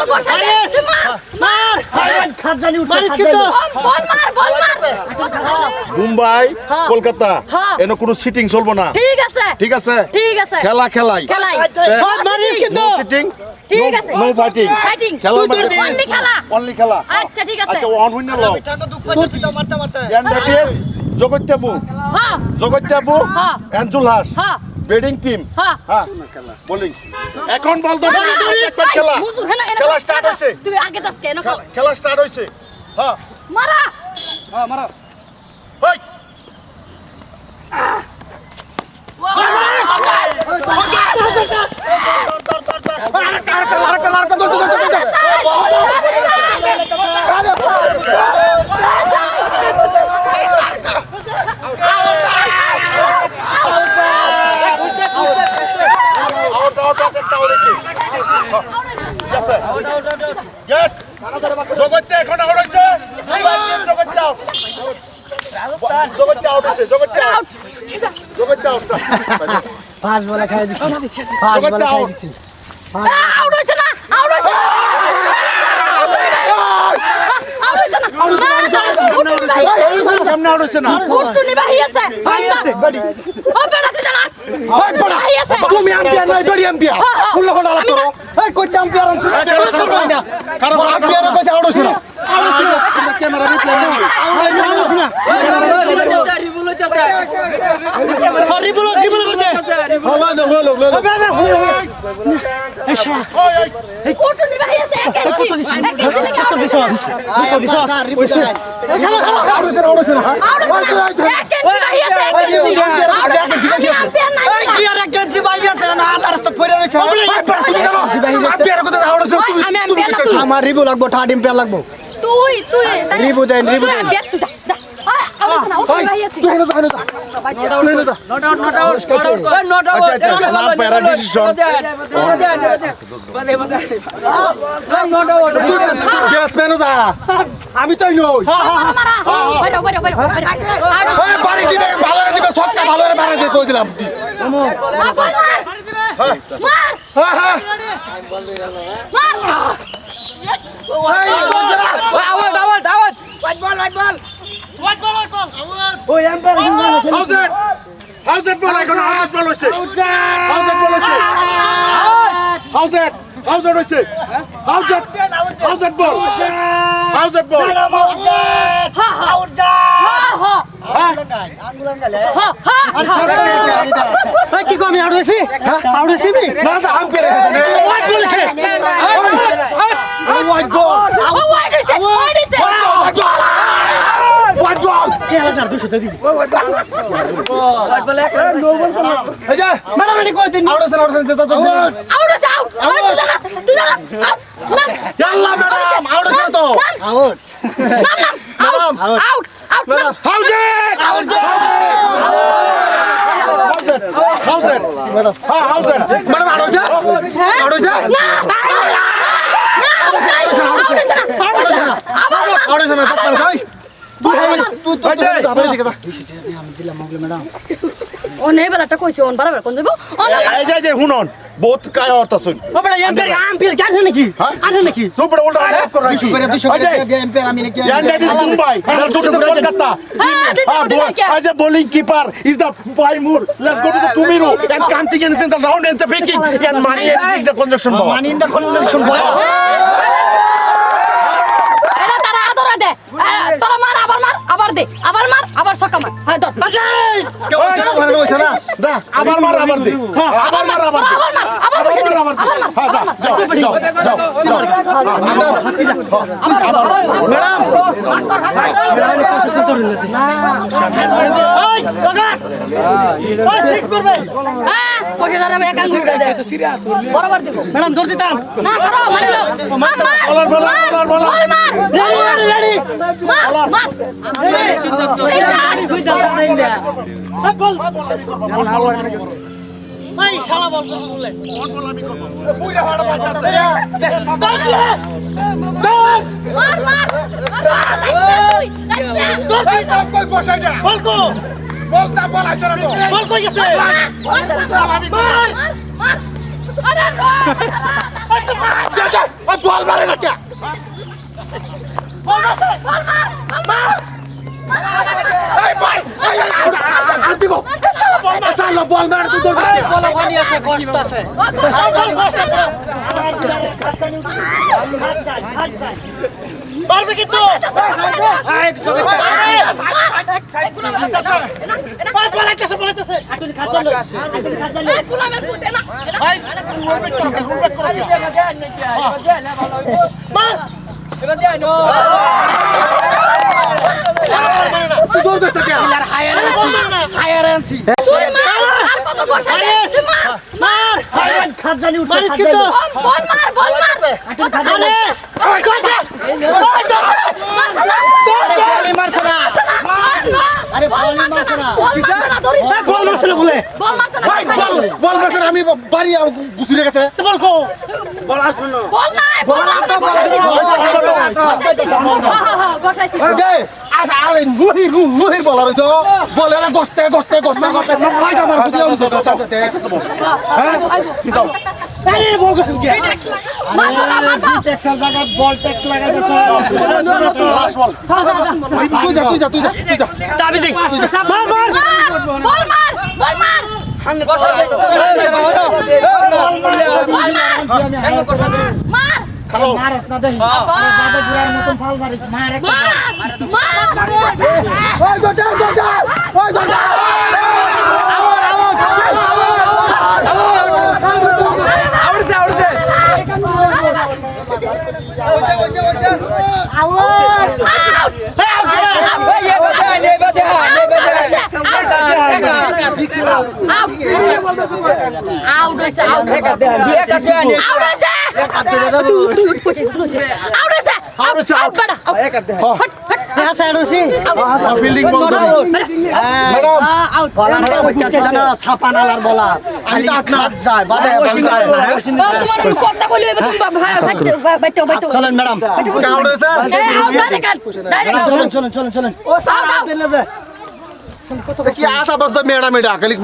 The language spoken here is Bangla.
বসে দে মার খাজানি উঠে মারিস কিন্তু বল মার মুম্বাই কলকাতা এনে কোনো সিটিং চলবো না ঠিক আছে খেলা খেলাই মারিস কিন্তু সিটিং ঠিক আছে নো ফাইটিং খেলা অনলি খেলা আচ্ছা ঠিক আছে আচ্ছা ওয়ান উইনার লও এটা তো দুঃখ পাচ্ছি তো মারতে এন্ড দ্যাট ইজ জগত্যাবু and Julhas batting team bowling এখন বল তো খেলা খেলা স্টার্ট হইছে তুই আগে যাস কেন খেলা স্টার্ট হইছে মারা মারা হই জগৎটা এখন আউট হইছে জগৎটা আউট রাজস্থান জগৎটা আউট হইছে জগৎটা আউট পাঁচ বলে খাই দিছি আউট হইছে না কেমনে আউট হইছে না উটনি বাহি আছে ও বেটা তুই জানাস বাহি আছে তুমি আম্পিয়ার নয় ডরি আম্পিয়ার ফুল কোন আলাপ করো এই কইতে আম্পিয়ার আনছ না কারণ আম্পিয়ার কইছে আউট হইছে না ক্যামেরা রিপ্লে না উটনি বাহি আছে আমার রিবু লাগবো থার্ড এম্পিয়ার লাগবো তুই রিবু দেন প্যারা ডিসিশন আমি তো নই বাড়ি দিবে ভালো দিবে ছক্কা ভালো মারা দিয়ে কই দিলাম ওই এম্পায়ার হাউজেট বল এখন হাউজেট বল হইছে হাউজেট হইছে হাউজেট বল কি কো আমি আউট হইছি আউট হইছি না না আম্পিয়ার ওয়াইড বলেছে ওয়াইড বল ওয়াইড বল খেলাটার 200 তে দিবি ওয়াইড বল এক নো বল এই যে মারামারি কই দিন আউট হইছে তুই জানাস ইয়াল্লা ম্যাডাম আউট হইছে তো আউট আউট হাউজেট ম্যাডাম আউট হইছে ও নেই বেলাটা কইছে ওন বারবার কোন দেব এই যে হুনন বহুত কায় অর্থ শুন ও বড় এম্পিয়ার গান নাকি আনে নাকি তো বড় উল্টা আপ কর রাখি 200 দিয়ে এম্পিয়ার আমি নাকি that is Mumbai that is Kolkata as a bowling keeper is the Paimur. Let's go to the Tumiru and counting anything the round and the picking and money and the conjunction ball. Money in the conjunction ball. এটা তারা আদর দে তোরা মার আবার দে আবার সকা মার হ্যাঁ ধর কেউ ভালো হইছে না দা আবার মার আবার দে আবার বসে দে আবার মার হ্যাঁ যাও হাতি যা ম্যাডাম ওই লগা ওই সিক্স করবে হ্যাঁ বসে দাঁড়াবে এক আঙ্গুল দে বরাবর দেব ম্যাডাম ধর দিতাম না করো মার রেডি মার বল ভাই শালা বল বলে পুরা ভাড়া বল কই বসাইটা বল কো বলতা বল আইছ না তো বল কই গেছে মার আরে বল মারে না কে এই ভাই আর দিব চাল বল মারে তুই দৌড় বলা পানি আছে কষ্ট আছে পারবে কিন্তু বলাইতেছে তুই দৌড় দিস কে হায়ার আনছি তুই মার আর কত বসে তুই মার মার খাজানি উঠে মারিস কিন্তু বল মার খালে মারছে না আরে বল মারছে না বল মারছে না বলে বল মারছে না বল মারছে না আমি বাড়ি গুছুরে গেছে বল কো বল আসুন না বল নাই বল মারছে না গোসাইছি আরে নুহির বলার হইতো বলে না গস্তে কয়টা মার খুঁজে আনছো আরে বল কো কি ট্যাক্সের জায়গা বল ট্যাক্স লাগাইতেছ তুই যা চাবি দে মার মার বল মার মার মারস না দেখি বাবা গুড়ার মতন ফাল মারিস মার একটা ওই দরজা বিল্ডিং বন্ধ ছাপা নালার বলা খালি হাত যায় বাদে চলেন ম্যাডাম চলেন কি আশা বস ম্যাডাম এটা খালি